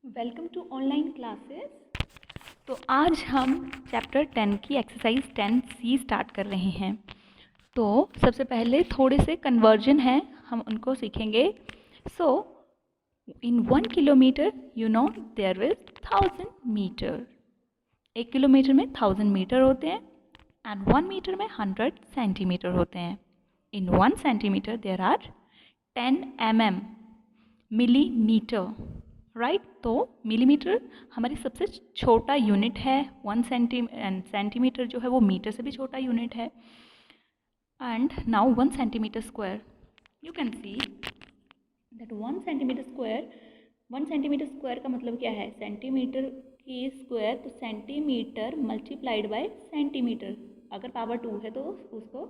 Welcome to online classes. तो आज हम चैप्टर 10 की एक्सरसाइज 10C स्टार्ट कर रहे हैं। तो सबसे पहले थोड़े से कन्वर्जन हैं, हम उनको सीखेंगे। So in 1 kilometre you know there is 1000 metre. 1 kilometre में 1000 मीटर होते हैं एंड 1 मीटर में 100 सेंटीमीटर होते हैं। In 1 centimetre there are 10 mm millimetre, right. तो मिलीमीटर हमारी सबसे छोटा यूनिट है। 1 सेंटीमीटर जो है वो मीटर से भी छोटा यूनिट है। And now 1 centimetre square, you can see that 1 centimetre square का मतलब क्या है? सेंटीमीटर की स्क्वायर, तो सेंटीमीटर मल्टीप्लाइड बाय सेंटीमीटर। अगर पावर 2 है तो उसको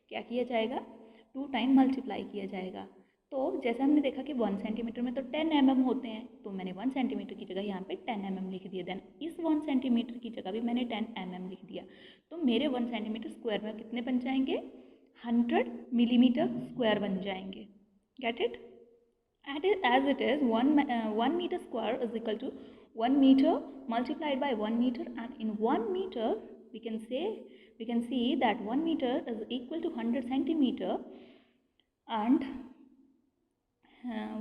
क्या किया जाएगा? 2 टाइम मल्टीप्लाई किया जाएगा। तो जैसे हमने देखा कि 1 सेंटीमीटर में तो 10 mm होते हैं, तो मैंने 1 सेंटीमीटर की जगह यहाँ पे 10 mm लिख दिया। देन इस 1 सेंटीमीटर की जगह भी मैंने 10 mm लिख दिया। तो मेरे 1 सेंटीमीटर स्क्वायर में कितने बन जाएंगे? 100 मिलीमीटर स्क्वायर बन जाएंगे। Get it? As it is, 1 meter square is equal to 1 meter multiplied by 1 meter, and in 1 meter we can see that 1 meter is equal to 100 centimeter, and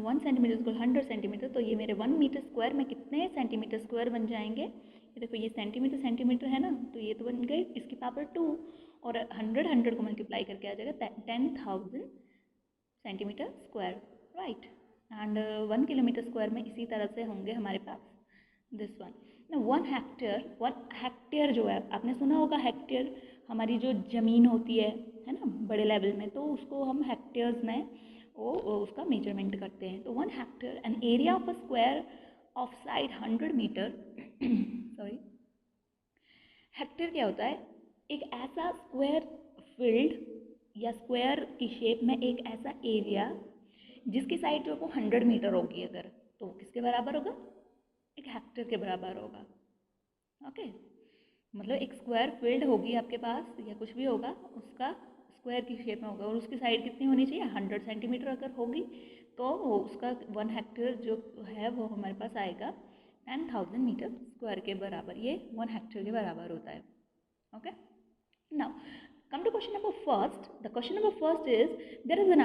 1 centimetre equal 100 centimetre. तो ये मेरे 1 metre square में कितने centimetre square बन जाएंगे? ये देखो, ये सेंटीमीटर है ना, तो ये तो बन गए इसकी पावर 2, और 100 को मल्टीप्लाई करके आ जाएगा 10,000 centimetre square, right. And 1 kilometre square में इसी तरह से होंगे हमारे पास दिस वन ना। 1 हेक्टेयर जो है, आपने सुना होगा हेक्टेयर हमारी जो ज़मीन होती है ना, बड़े लेवल में, तो उसको हम हेक्टेयर्स में वो उसका मेजरमेंट करते हैं। तो 1 hectare an area of a square of side 100 metre sorry. Hectare क्या होता है? एक ऐसा स्क्वायर फील्ड या स्क्वायर की शेप में एक ऐसा एरिया जिसकी साइड जो है वो 100 मीटर होगी, अगर तो किसके बराबर होगा? एक हेक्टेयर के बराबर होगा। ओके, मतलब एक स्क्वायर फील्ड होगी आपके पास या कुछ भी होगा, उसका स्क्वायर की शेप में होगा, और उसकी साइड कितनी होनी चाहिए? 100 सेंटीमीटर अगर होगी तो उसका 1 हेक्टेयर जो है वो हमारे पास आएगा 10,000 मीटर स्क्वायर के बराबर। ये 1 हेक्टेयर के बराबर होता है। Okay, now come to question number first. The question number first is there is an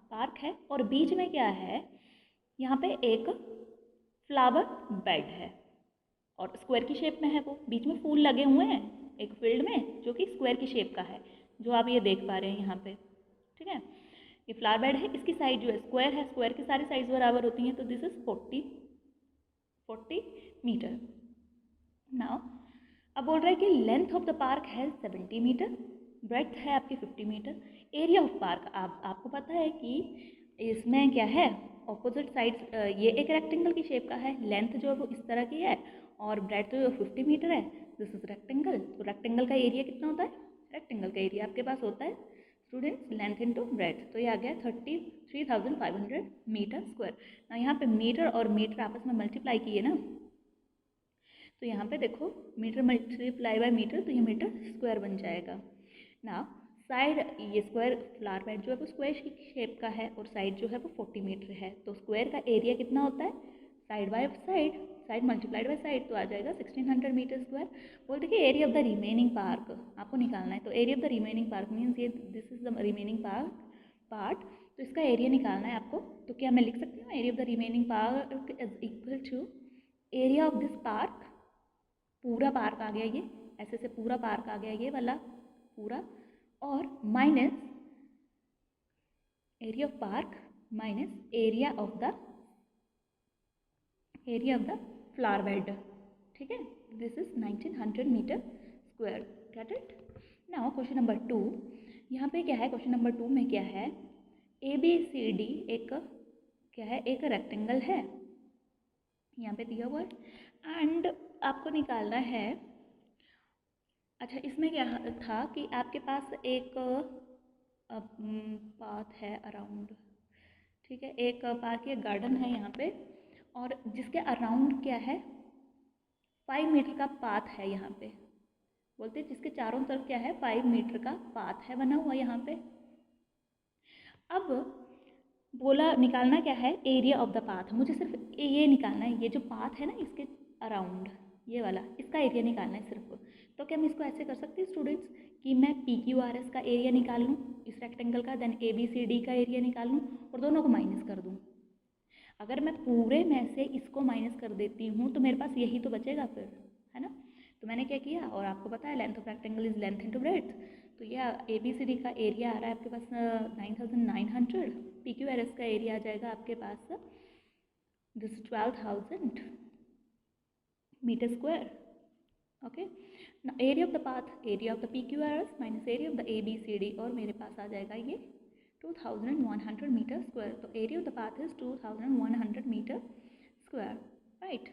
park है, और बीच में क्या है? यहाँ पे एक फ्लावर बेड है और स्क्वायर की शेप में है, वो बीच में फूल लगे हुए हैं एक फील्ड में जो कि स्क्वायर की शेप का है, जो आप ये देख पा रहे हैं यहाँ पे। ठीक है, ये फ्लावर बेड है, इसकी साइड जो है स्क्वायर है, स्क्वायर की सारी साइड्स बराबर होती हैं, तो दिस इज 40 मीटर। नाउ अब बोल रहा है कि लेंथ ऑफ द पार्क है 70 मीटर, ब्रेड्थ है आपकी 50 मीटर। एरिया ऑफ पार्क, आपको पता है कि इसमें क्या है? ऑपोजिट साइड्स, ये एक रेक्टेंगल की शेप का है, लेंथ जो है वो इस तरह की है, और ब्रेड्थ जो 50 मीटर है। This is rectangle. तो रेक्टेंगल का एरिया कितना होता है? रेक्टेंगल का एरिया आपके पास होता है स्टूडेंट्स लेंथ इनटू ब्रेड्थ, तो ये आ गया 33,500 मीटर स्क्वायर। ना यहाँ पे मीटर और मीटर आपस में मल्टीप्लाई किए ना, तो यहाँ पे देखो मीटर मल्टीप्लाई बाय मीटर, तो ये मीटर स्क्वायर बन जाएगा ना। साइड, ये स्क्वायर फ्लावर बेड जो है वो स्क्वायर शेप का है, और साइड जो है वो 40 मीटर है। तो स्क्वायर का एरिया कितना होता है? Side by side, side multiplied by side, तो आ जाएगा 1600 मीटर स्क्वायर। बोलते कि area of the remaining park आपको निकालना है। तो area of the remaining park means ये this is the remaining part, तो इसका एरिया निकालना है आपको। तो क्या मैं लिख सकती हूँ area of the remaining park is equal to area of this park, पूरा पार्क आ गया ये, ऐसे से पूरा पार्क आ गया ये वाला पूरा, और minus area of park minus area of the flower bed. ठीक है, this is 1900 metre square. Get it? Now question number 2, यहाँ पे क्या है? क्वेश्चन नंबर 2 में क्या है? ABCD एक क्या है? एक रेक्टेंगल है यहाँ पे दिया हुआ है, एंड आपको निकालना है। अच्छा, इसमें क्या था कि आपके पास एक पाथ है अराउंड, ठीक है, एक पार्क या गार्डन है यहाँ पे, और जिसके अराउंड क्या है? 5 मीटर का पाथ है यहाँ पे। बोलते हैं जिसके चारों तरफ क्या है? 5 मीटर का पाथ है बना हुआ यहाँ पे। अब बोला निकालना क्या है, एरिया ऑफ द पाथ। मुझे सिर्फ ये निकालना है, ये जो पाथ है ना इसके अराउंड, ये वाला, इसका एरिया निकालना है सिर्फ। तो क्या मैं इसको ऐसे कर सकती हूँ स्टूडेंट्स कि मैं PQRS का एरिया निकाल लूँ इस रेक्टेंगल का, देन ABCD का एरिया निकाल लूँ और दोनों को माइनस कर दूँ। अगर मैं पूरे में से इसको माइनस कर देती हूँ तो मेरे पास यही तो बचेगा फिर, है ना। तो मैंने क्या किया, और आपको पता है length of rectangle is length into breadth, तो यह ABCD का एरिया आ रहा है आपके पास 9900, PQRS का एरिया आ जाएगा आपके पास this 12,000 metre square. Okay, area of the path, area of the PQRS minus area of the ABCD, और मेरे पास आ जाएगा ये 2100 मीटर स्क्वायर। तो area of the path is 2100 metre square, right.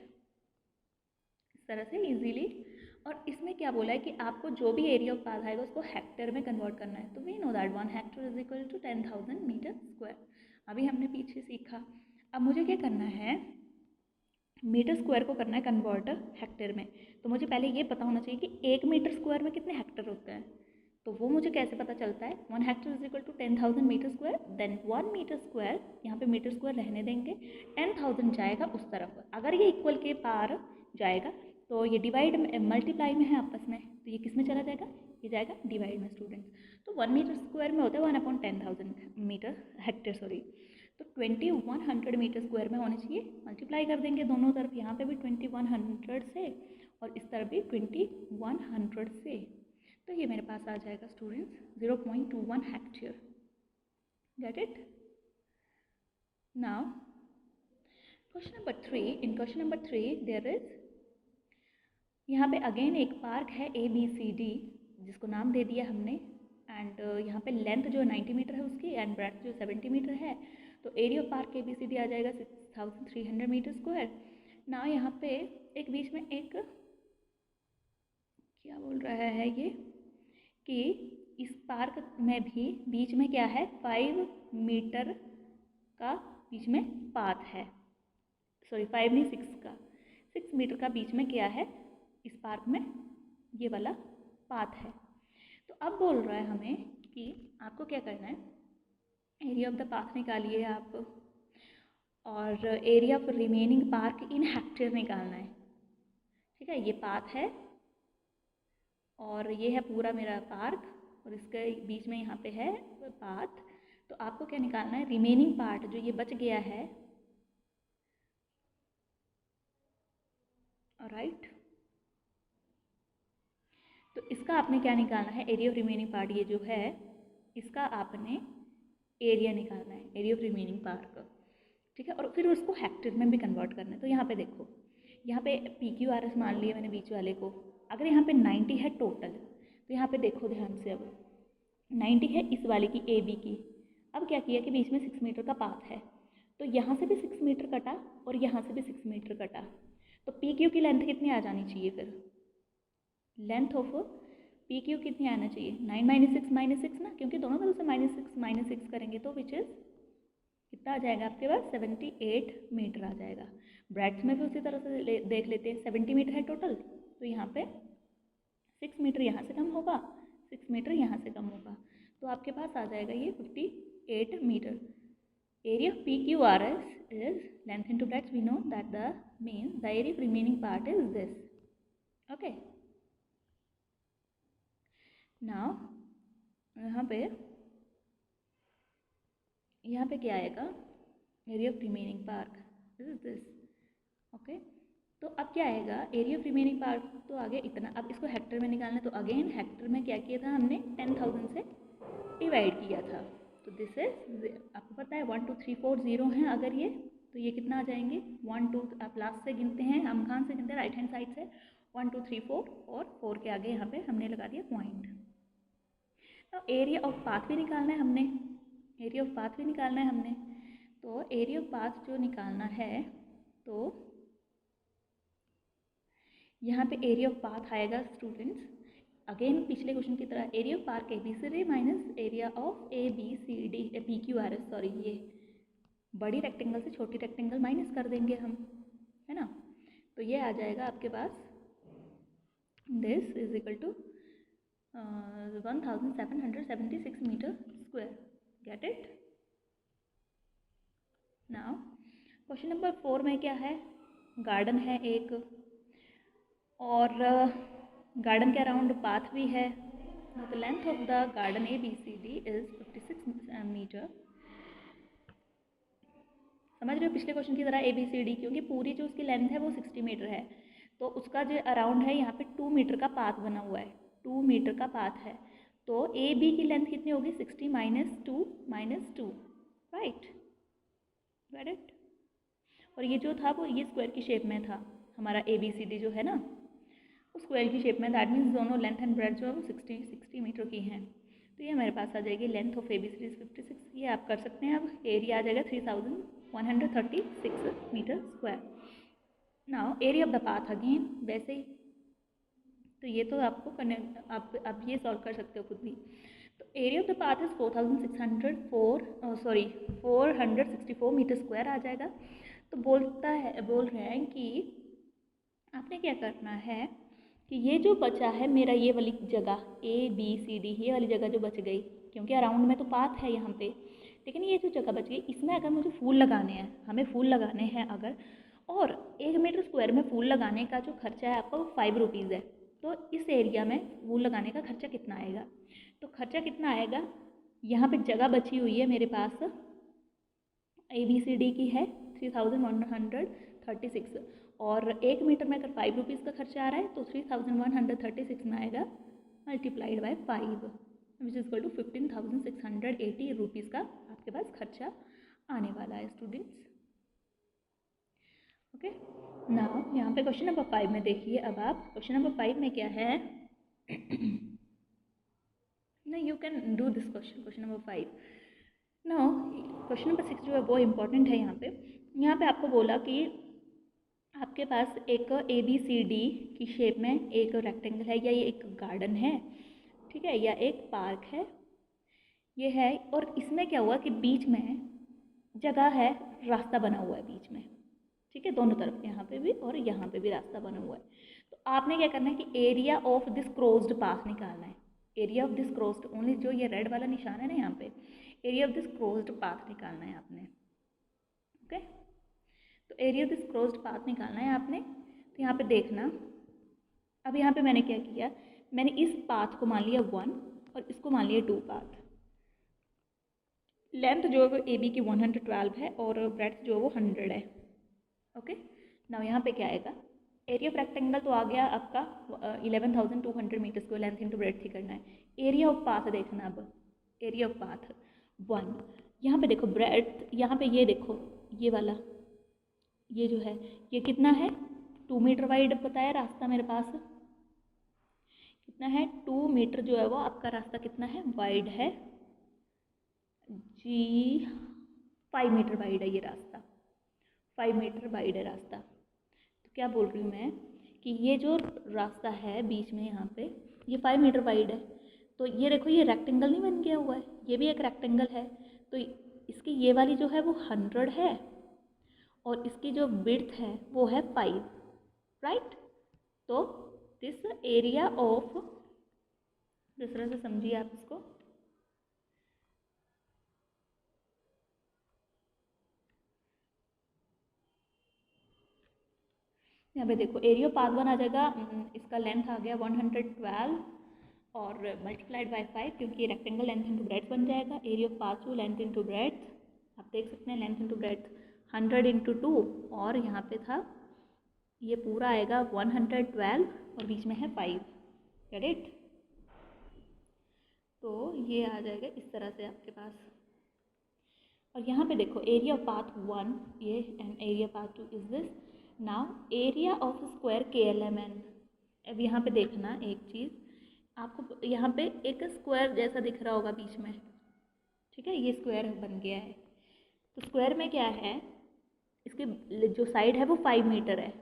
इस तरह से इजीली। और इसमें क्या बोला है कि आपको जो भी एरिया ऑफ पाथ आएगा उसको हेक्टर में कन्वर्ट करना है। तो we know that 1 hectare is equal to 10,000 metre square. अभी हमने पीछे सीखा। अब मुझे क्या करना है, मीटर स्क्वायर को करना है कन्वर्ट हेक्टर में। तो मुझे पहले ये पता होना चाहिए कि 1 मीटर स्क्वायर में कितने हेक्टर होते हैं। तो वो मुझे कैसे पता चलता है, 1 hectare is equal to 10,000 metre square, then 1 metre square, यहाँ पे मीटर स्क्वायर रहने देंगे, 10,000 जाएगा उस तरफ। अगर ये इक्वल के पार जाएगा तो ये डिवाइड में मल्टीप्लाई में है आपस में, तो ये किस में चला जाएगा, ये जाएगा डिवाइड में स्टूडेंट्स। तो 1 मीटर स्क्वायर में होता है 1/10,000 मीटर हेक्टर, सॉरी। तो 2100 मीटर स्क्वायर में होने चाहिए, मल्टीप्लाई कर देंगे दोनों तरफ, यहाँ पे भी 2100 से और इस तरफ भी 2100 से। तो ये मेरे पास आ जाएगा students 0.21 hectare. Get it. Now question number 3, in question number 3 there is, यहाँ पे अगेन एक पार्क है ABCD जिसको नाम दे दिया हमने, एंड यहाँ पे लेंथ जो 90 मीटर है उसकी, एंड ब्रेड्थ जो 70 मीटर है। तो एरिया ऑफ पार्क ABCD आ जाएगा 6,300 मीटर स्क्वायर। ना यहाँ पे एक बीच में एक क्या बोल रहा है ये कि इस पार्क में भी बीच में क्या है, 5 मीटर का बीच में पाथ है, सॉरी 5 नहीं 6 का, 6 मीटर का बीच में क्या है इस पार्क में, ये वाला पाथ है। तो अब बोल रहा है हमें कि आपको क्या करना है, एरिया ऑफ द पाथ निकालिए आप, और area of remaining park in hectare निकालना है। ठीक है, ये पाथ है और ये है पूरा मेरा पार्क, और इसके बीच में यहाँ पे है पाथ। तो आपको क्या निकालना है, रिमेनिंग पार्ट जो ये बच गया है, राइट। तो इसका आपने क्या निकालना है, एरिया ऑफ रिमेनिंग पार्ट, ये जो है इसका आपने एरिया निकालना है, एरिया ऑफ रिमेनिंग पार्ट। ठीक है, और फिर उसको हेक्टेयर में भी कन्वर्ट करना है। तो यहाँ पे देखो, यहाँ पे PQRS मान लिया मैंने बीच वाले को, अगर यहाँ पे 90 है टोटल, तो यहाँ पे देखो ध्यान से, अब 90 है इस वाले की AB की। अब क्या किया कि बीच में 6 मीटर का पाथ है, तो यहाँ से भी 6 मीटर कटा और यहाँ से भी 6 मीटर कटा। तो PQ की लेंथ कितनी आ जानी चाहिए, फिर लेंथ ऑफ PQ कितनी आना चाहिए, 9 - 6 ना, क्योंकि दोनों तरफ से -6 करेंगे तो विच इज़ कितना आ जाएगा आपके पास, 78 मीटर आ जाएगा। ब्रेड्थ में भी उसी तरह से देख लेते हैं, 70 मीटर है टोटल, तो यहाँ पे 6 मीटर यहाँ से कम होगा, 6 मीटर यहाँ से कम होगा, तो आपके पास आ जाएगा ये 58 metre. Area of PQRS is length into breadth. We know that the means the area of remaining part is this. Okay. Now यहाँ पे क्या आएगा, area of remaining park is this. Okay, तो अब क्या आएगा, एरिया ऑफ रिमेनिंग पार्क तो आगे इतना, अब इसको हेक्टर में निकालना है। तो अगेन हेक्टर में क्या किया था हमने, 10,000 से डिवाइड किया था। तो दिस इज, आपको पता है 1 2 3 4 0 हैं अगर ये, तो ये कितना आ जाएंगे 1 2, आप लास्ट से गिनते हैं, हम कहाँ से गिनते हैं, राइट हैंड साइड से, 1 2 3 4, और 4 के आगे यहाँ पे हमने लगा दिया पॉइंट। तो एरिया ऑफ पाथ भी निकालना है हमने, एरिया ऑफ पाथ भी निकालना है हमने। तो एरिया ऑफ पाथ जो निकालना है, तो यहाँ पे एरिया ऑफ पाथ आएगा स्टूडेंट्स, अगेन पिछले क्वेश्चन की तरह, area of park ABCD minus area of ABCD PQRS, sorry ये बड़ी रेक्टेंगल से छोटी रेक्टेंगल माइनस कर देंगे हम, है ना। तो ये आ जाएगा आपके पास, this is equal to 1776 metre square. Get it. Now question number 4 में क्या है, गार्डन है एक और गार्डन के अराउंड पाथ भी है। The length of the garden ABCD is 56 metre. समझ रहे हो पिछले क्वेश्चन की तरह ABCD, क्योंकि पूरी जो उसकी लेंथ है वो 60 मीटर है, तो उसका जो अराउंड है यहाँ पे 2 मीटर का पाथ बना हुआ है, 2 मीटर का पाथ है। तो AB की लेंथ कितनी होगी, 60 - 2 राइट, गॉट इट। और ये जो था वो ये स्क्वायर की शेप में था, हमारा ABCD जो है ना वो स्क्वायर की शेप में, दैट मीन्स दोनों लेंथ एंड ब्रेथ जो है वो 60 मीटर की हैं। तो ये हमारे पास आ जाएगी लेंथ ऑफ ABCD 56। ये आप कर सकते हैं। अब एरिया आ जाएगा 3136 metre square. Now area of the path again वैसे ही, तो ये तो आपको करने आप ये सॉल्व कर सकते हो खुद भी। तो area of the path is 464 metre square आ जाएगा। तो बोल रहे हैं कि आपने क्या करना है कि ये जो बचा है मेरा, ये वाली जगह ABCD, ये वाली जगह जो बच गई, क्योंकि अराउंड में तो पाथ है यहाँ पे, लेकिन ये जो जगह बच गई इसमें अगर मुझे फूल लगाने हैं, हमें फूल लगाने हैं अगर, और 1 मीटर स्क्वायर में फूल लगाने का जो खर्चा है आपका वो 5 रुपीज़ है। तो इस एरिया में फूल लगाने का खर्चा कितना आएगा, तो खर्चा कितना आएगा, यहाँ पे जगह बची हुई है मेरे पास ABCD की है 3136, और 1 मीटर में अगर 5 रुपीज़ का खर्चा आ रहा है तो 3136 में आएगा multiplied by 5, which is equal to 15,680 rupees का आपके पास खर्चा आने वाला है स्टूडेंट्स। ओके, नाउ यहाँ पे क्वेश्चन नंबर 5 में देखिए। अब आप क्वेश्चन नंबर 5 में क्या है ना, you can do this question number 5। Now question number 6 जो है वो इम्पोर्टेंट है। यहाँ पे आपको बोला कि आपके पास एक ABCD की शेप में एक रेक्टेंगल है, या ये एक गार्डन है, ठीक है, या एक पार्क है, ये है, और इसमें क्या हुआ कि बीच में जगह है, रास्ता बना हुआ है बीच में, ठीक है, दोनों तरफ, यहाँ पे भी और यहाँ पे भी रास्ता बना हुआ है। तो आपने क्या करना है कि area of this closed path निकालना है। Area of this closed, only जो ये रेड वाला निशान है ना यहाँ पे, area of this closed path निकालना है आपने। ओके, तो area of this closed path निकालना है आपने। तो यहाँ पे देखना, अब यहाँ पे मैंने क्या किया, मैंने इस पाथ को मान लिया 1 और इसको मान लिया 2 पाथ। लेंथ जो है वो AB की 112 है और ब्रेड्थ जो है वो 100 है। ओके, नाउ यहाँ पे क्या आएगा, एरिया ऑफ रेक्टेंगल तो आ गया आपका 11,200 मीटर्स को लेंथ इंटू ब्रेड्थ ही करना है। एरिया ऑफ पाथ देखना, अब एरिया ऑफ पाथ 1, यहाँ पे देखो ब्रेड्थ, यहाँ पे ये देखो ये वाला, ये जो है ये कितना है, 2 मीटर वाइड बताया रास्ता मेरे पास, कितना है 2 मीटर जो है वो आपका रास्ता कितना है, वाइड है जी, 5 मीटर वाइड है ये रास्ता, 5 मीटर वाइड है रास्ता। तो क्या बोल रही हूँ मैं कि ये जो रास्ता है बीच में यहाँ पे ये 5 मीटर वाइड है। तो ये देखो ये रेक्टेंगल नहीं बन गया हुआ है, ये भी एक रेक्टेंगल है, तो इसकी ये वाली जो है वो 100 है और इसकी जो विड्थ है वो है 5, राइट। तो दिस एरिया ऑफ, जिस तरह से समझिए आप इसको, यहाँ पे देखो एरिया पाथ 1 आ जाएगा, इसका लेंथ आ गया 112 और मल्टीप्लाइड बाय 5, क्योंकि ये रेक्टेंगल लेंथ इंटू ब्रेड्थ बन जाएगा। Area of path 2 length into breadth, आप देख सकते हैं लेंथ इंटू ब्रेड्थ 100 इंटू 2, और यहाँ पे था ये पूरा आएगा 112 और बीच में है 5, करेक्ट। तो ये आ जाएगा इस तरह से आपके पास। और यहाँ पे देखो एरिया ऑफ पाथ 1 ये and area path 2 is this. Now area of square KLMN। अब यहाँ पे देखना एक चीज़, आपको यहाँ पे एक स्क्वायर जैसा दिख रहा होगा बीच में, ठीक है, ये स्क्वायर बन गया है। तो स्क्वायर में क्या है, इसकी जो साइड है वो 5 मीटर है,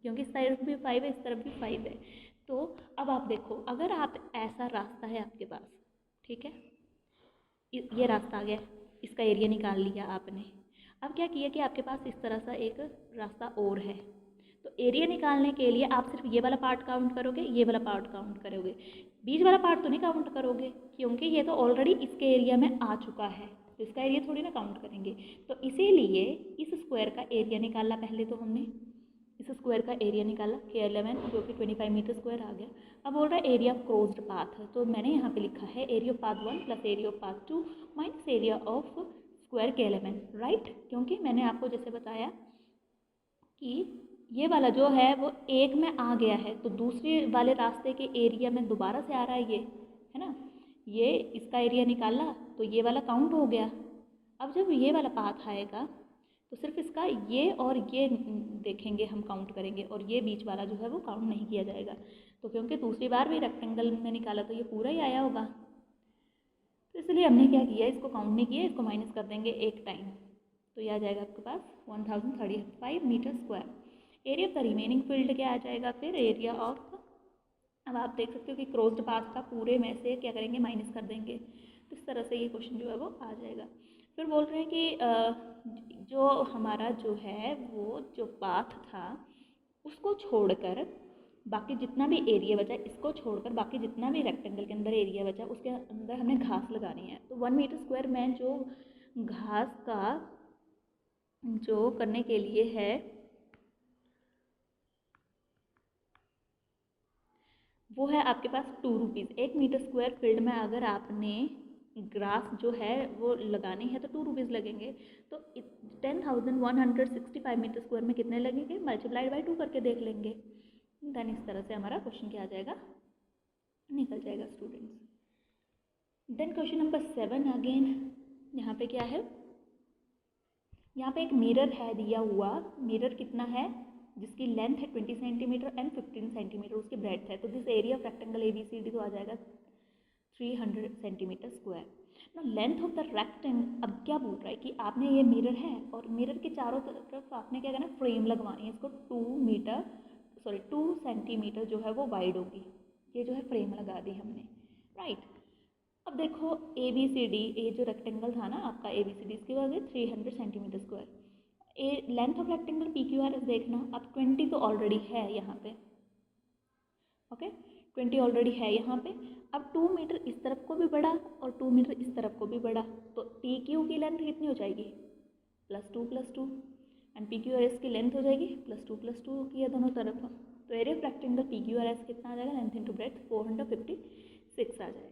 क्योंकि इस साइड भी 5 है, इस तरफ भी 5 है। तो अब आप देखो, अगर आप ऐसा रास्ता है आपके पास, ठीक है, ये रास्ता आ गया, इसका एरिया निकाल लिया आपने। अब क्या किया कि आपके पास इस तरह सा एक रास्ता और है, तो एरिया निकालने के लिए आप सिर्फ ये वाला पार्ट काउंट करोगे, ये वाला पार्ट काउंट करोगे, बीच वाला पार्ट तो नहीं काउंट करोगे, क्योंकि ये तो ऑलरेडी इसके एरिया में आ चुका है। तो इसका एरिया थोड़ी ना काउंट करेंगे। तो इसीलिए इस स्क्वायर का एरिया निकाला पहले, तो हमने इस स्क्वायर का एरिया निकाला K11 जो कि 25 मीटर स्क्वायर आ गया। अब बोल रहा है एरिया ऑफ क्लोज्ड पाथ, तो मैंने यहाँ पे लिखा है area of path 1 plus area of path 2 minus area of square K11, right. क्योंकि मैंने आपको जैसे बताया कि ये वाला जो है वो एक में आ गया है, तो दूसरे वाले रास्ते के एरिया में दोबारा से आ रहा है ये, है ना। ये इसका एरिया निकाला तो ये वाला काउंट हो गया। अब जब ये वाला पाथ आएगा तो सिर्फ इसका ये और ये देखेंगे, हम काउंट करेंगे, और ये बीच वाला जो है वो काउंट नहीं किया जाएगा। तो क्योंकि दूसरी बार भी रेक्टेंगल में निकाला तो ये पूरा ही आया होगा, तो इसलिए हमने क्या किया, इसको काउंट नहीं किया, इसको माइनस कर देंगे एक टाइम। तो ये आ जाएगा आपके पास 1035 metre square. Area of the remaining field क्या आ जाएगा फिर, एरिया ऑफ, अब आप देख सकते हो कि क्लोज्ड पाथ का पूरे में से क्या करेंगे, माइनस कर देंगे। तो इस तरह से ये क्वेश्चन जो है वो आ जाएगा। फिर बोल रहे हैं कि जो हमारा जो है वो जो पाथ था उसको छोड़कर बाकी जितना भी एरिया बचा, इसको छोड़कर बाकी जितना भी रेक्टेंगल के अंदर एरिया बचा उसके अंदर हमने घास लगानी है। तो 1 मीटर स्क्वायर में जो घास का जो करने के लिए है वो है आपके पास 2 रुपीज़। 1 मीटर स्क्वायर फील्ड में अगर आपने ग्रास जो है वो लगानी है तो 2 रुपीज़ लगेंगे। तो 10,165 मीटर स्क्वायर में कितने लगेंगे, मल्टीप्लाइड बाई 2 करके देख लेंगे। देन इस तरह से हमारा क्वेश्चन क्या आ जाएगा, निकल जाएगा students. Then question number 7 again, यहाँ पे क्या है, यहाँ पे एक मिरर है दिया हुआ। मिरर कितना है, जिसकी लेंथ है 20 सेंटीमीटर एंड 15 सेंटीमीटर उसकी ब्रेड्थ है। तो this area of rectangle ABCD तो आ जाएगा 300 सेंटीमीटर स्क्वायर। ना लेंथ ऑफ द रेक्टेंगल, अब क्या बोल रहा है कि आपने ये मिरर है और मिरर के चारों तरफ आपने क्या करना, फ्रेम लगवानी है। इसको 2 सेंटीमीटर जो है वो वाइड होगी। ये जो है फ्रेम लगा दी हमने, राइट। अब देखो ABCD, ये जो रेक्टेंगल था ना आपका ABCD, इसकी वजह 300 centimetre square. Length of rectangle PQRS देखना, अब 20 तो ऑलरेडी है यहाँ पे, ओके 20 ऑलरेडी है यहाँ पे। अब 2 मीटर इस तरफ को भी बढ़ा और 2 मीटर इस तरफ को भी बढ़ा, तो PQ की लेंथ कितनी हो जाएगी, +2 एंड PQRS की लेंथ हो जाएगी +2 की है दोनों तरफ। तो एरिया ऑफ रेक्टेंगल PQRS कितना आ जाएगा, लेंथ इंटू ब्रेड्थ 456 आ जाएगा।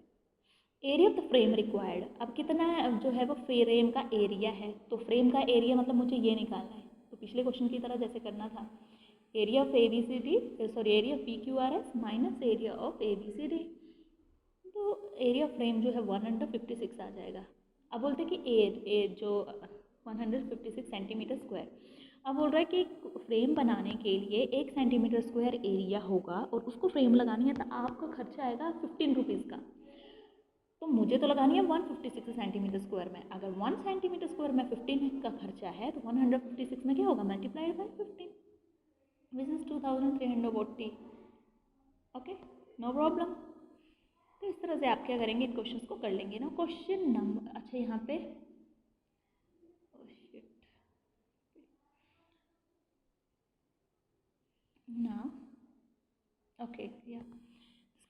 Area of the frame required, अब कितना जो है वो फ्रेम का एरिया है। तो फ्रेम का एरिया मतलब मुझे ये निकालना है, तो पिछले क्वेश्चन की तरह जैसे करना था, area of ABCD area of PQRS minus area of ABCD। तो एरिया ऑफ फ्रेम जो है 156 आ जाएगा। अब बोलते हैं कि जो 156 सेंटीमीटर स्क्वायर। अब बोल रहा है कि फ्रेम बनाने के लिए 1 सेंटीमीटर स्क्वायर एरिया होगा और उसको फ्रेम लगानी है तो आपका खर्चा आएगा 15 रुपीज़ का। तो मुझे तो लगानी है 156 सेंटीमीटर स्क्वायर में। अगर 1 सेंटीमीटर स्क्वायर में 15 का खर्चा है तो 156 में क्या होगा, multiplied by 15 which is 2340। Okay, no problem. तो इस तरह से आप क्या करेंगे, इन क्वेश्चंस को कर लेंगे ना। क्वेश्चन नंबर, अच्छा यहाँ पे ना, ओके या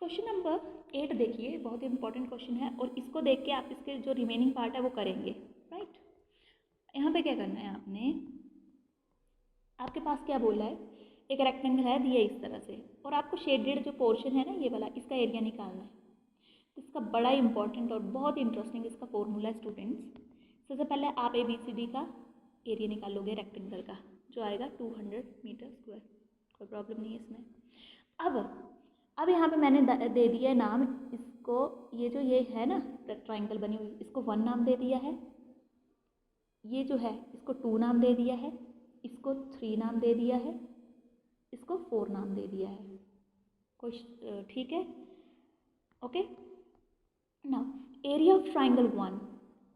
क्वेश्चन नंबर 8 देखिए, बहुत ही इंपॉर्टेंट क्वेश्चन है और इसको देख के आप इसके जो रिमेनिंग पार्ट है वो करेंगे, राइट। यहाँ पे क्या करना है आपने, आपके पास क्या बोला है, एक रेक्टेंगल है दिया इस तरह से और आपको शेडेड जो पोर्शन है ना ये वाला, इसका एरिया निकालना है। तो इसका बड़ा इंपॉर्टेंट और बहुत इंटरेस्टिंग इसका फॉर्मूला है स्टूडेंट्स। सबसे पहले आप ABCD का एरिया निकालोगे रेक्टेंगल का, जो आएगा 200 मीटर स्क्वायर, कोई प्रॉब्लम नहीं है इसमें। अब यहाँ पे मैंने दे दिया है नाम इसको, ये जो ये है ना ट्राइंगल बनी हुई, इसको 1 नाम दे दिया है, ये जो है इसको 2 नाम दे दिया है, इसको 3 नाम दे दिया है, इसको 4 नाम दे दिया है। कुछ ठीक है, okay. Now area of triangle 1,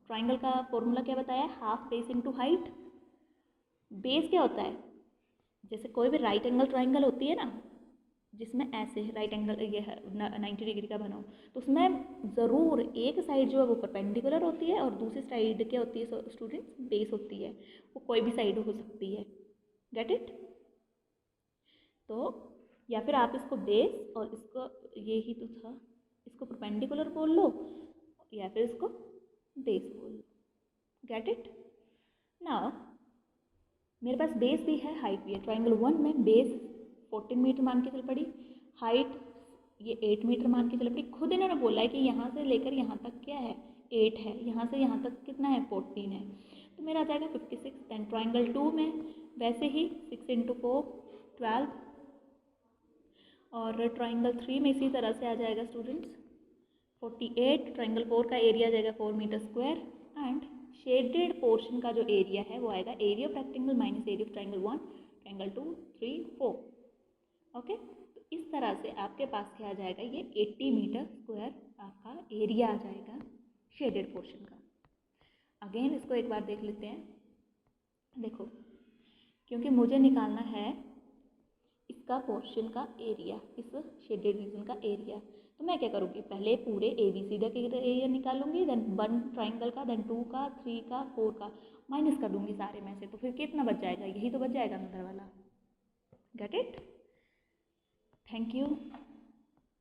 triangle का फॉर्मूला क्या बताया, half base into height. Base क्या होता है, जैसे कोई भी राइट एंगल ट्राइंगल होती है ना, जिसमें ऐसे राइट एंगल ये है 90 डिग्री का बना हो, तो उसमें ज़रूर एक साइड जो है वो परपेंडिकुलर होती है और दूसरी साइड क्या होती है स्टूडेंट्स, बेस होती है। वो कोई भी साइड हो सकती है, गेट इट। तो या फिर आप इसको बेस और इसको, ये ही तो था, इसको परपेंडिकुलर बोल लो या फिर इसको बेस बोल लो, गेट इट। नाउ मेरे पास बेस भी है, हाइट भी है। ट्राइंगल 1 में बेस 14 मीटर मान के चल पड़ी, हाइट ये 8 मीटर मान के चल पड़ी। खुद इन्होंने बोला है कि यहाँ से लेकर यहाँ तक क्या है 8 है, यहाँ से यहाँ तक कितना है 14 है, तो मेरा आ जाएगा 56। दैन ट्राइंगल 2 में वैसे ही 6 × 4 12, और ट्राइंगल 3 में इसी तरह से आ जाएगा स्टूडेंट्स 48। ट्राइंगल 4 का एरिया आ जाएगा 4 metre square, and shaded portion का जो एरिया है वो आएगा area of rectangle minus area of triangle 1, triangle 2, 3, 4। ओके, तो इस तरह से आपके पास क्या आ जाएगा, ये 80 मीटर स्क्वायर आपका एरिया आ जाएगा शेडेड पोर्शन का। अगेन इसको एक बार देख लेते हैं। देखो, क्योंकि मुझे निकालना है इसका पोर्शन का एरिया, इस शेडेड रीजन का एरिया, तो मैं क्या करूँगी, पहले पूरे ABCD का एरिया निकालूंगी, देन 1 ट्राइंगल का, देन 2 का, 3 का, 4 का माइनस कर दूंगी सारे में से, तो फिर कितना बच जाएगा, यही तो बच जाएगा अंदर वाला। Get it? Thank you.